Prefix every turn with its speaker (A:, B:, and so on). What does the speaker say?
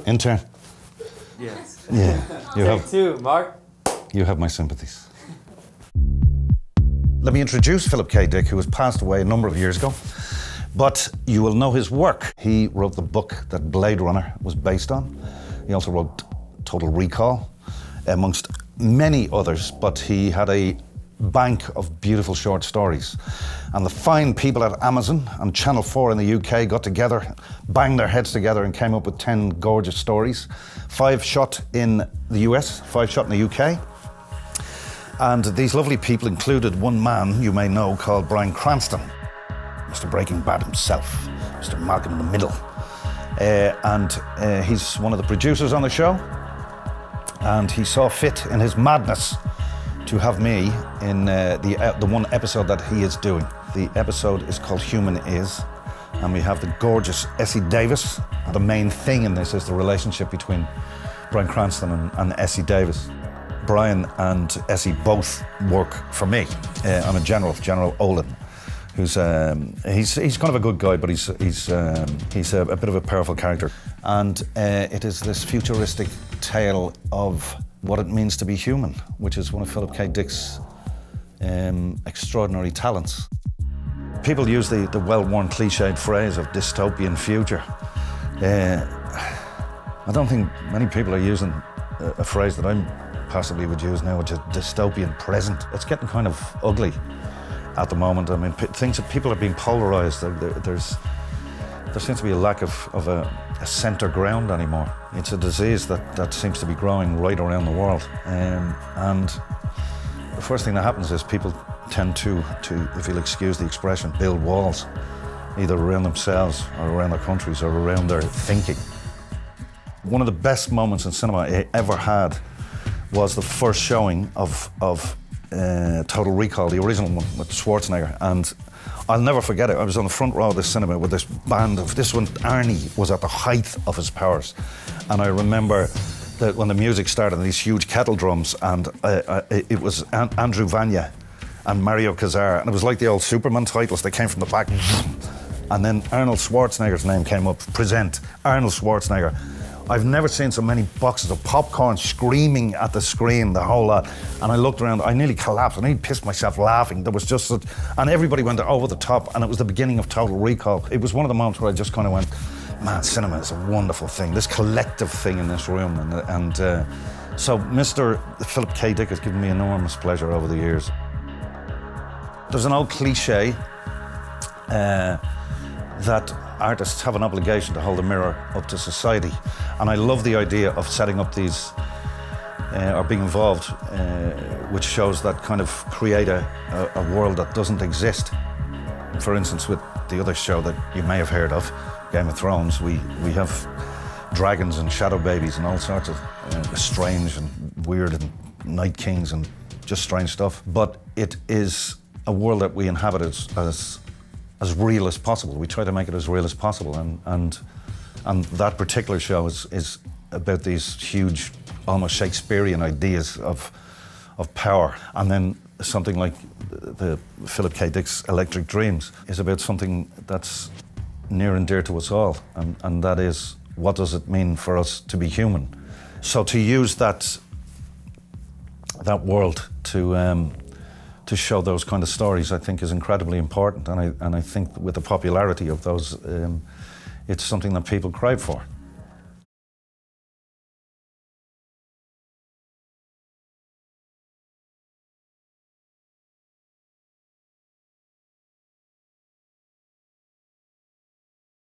A: Intern.
B: Yes.
A: Yeah. You
B: Take two, Mark.
A: You have my sympathies. Let me introduce Philip K. Dick, who has passed away a number of years ago. But you will know his work. He wrote the book that Blade Runner was based on. He also wrote Total Recall, amongst many others, but he had a bank of beautiful short stories. And the fine people at Amazon and Channel 4 in the UK got together, banged their heads together and came up with 10 gorgeous stories. 5 shot in the US, 5 shot in the UK. And these lovely people included one man you may know called Bryan Cranston, Mr. Breaking Bad himself, Mr. Malcolm in the Middle. He's one of the producers on the show, and he saw fit in his madness to have me in the one episode that he is doing. The episode is called Human Is, and we have the gorgeous Essie Davis. The main thing in this is the relationship between Bryan Cranston and Essie Davis. Bryan and Essie both work for me. I'm a General Olin, who's he's kind of a good guy, but he's a bit of a powerful character. And it is this futuristic tale of what it means to be human, which is one of Philip K. Dick's extraordinary talents. People use the well-worn cliched phrase of dystopian future. I don't think many people are using a phrase that I possibly would use now, which is dystopian present. It's getting kind of ugly at the moment. I mean, people are being polarised. There seems to be a lack of a centre ground anymore. It's a disease that seems to be growing right around the world. And the first thing that happens is people tend to, if you'll excuse the expression, build walls, either around themselves or around their countries or around their thinking. One of the best moments in cinema I ever had was the first showing of Total Recall, the original one with Schwarzenegger, and I'll never forget it. I was on the front row of the cinema with this band of this one. Arnie was at the height of his powers, and I remember that when the music started, these huge kettle drums, and it was Andrew Vanya and Mario Kassar, and it was like the old Superman titles. They came from the back, and then Arnold Schwarzenegger's name came up. Present Arnold Schwarzenegger. I've never seen so many boxes of popcorn screaming at the screen, the whole lot. And I looked around, I nearly collapsed, I nearly pissed myself laughing. There was just such, and everybody went over the top, and it was the beginning of Total Recall. It was one of the moments where I just kind of went, man, cinema is a wonderful thing, this collective thing in this room. So Mr. Philip K. Dick has given me enormous pleasure over the years. There's an old cliche that artists have an obligation to hold a mirror up to society. And I love the idea of setting up these, or being involved, which shows that kind of create a world that doesn't exist. For instance, with the other show that you may have heard of, Game of Thrones, we have dragons and shadow babies and all sorts of strange and weird and night kings and just strange stuff. But it is a world that we inhabit as real as possible. We try to make it as real as possible, and that particular show is about these huge, almost Shakespearean ideas of power. And then something like the Philip K. Dick's Electric Dreams is about something that's near and dear to us all, and that is, what does it mean for us to be human? So to use that world to show those kind of stories, I think, is incredibly important, and I think with the popularity of those, it's something that people crave for.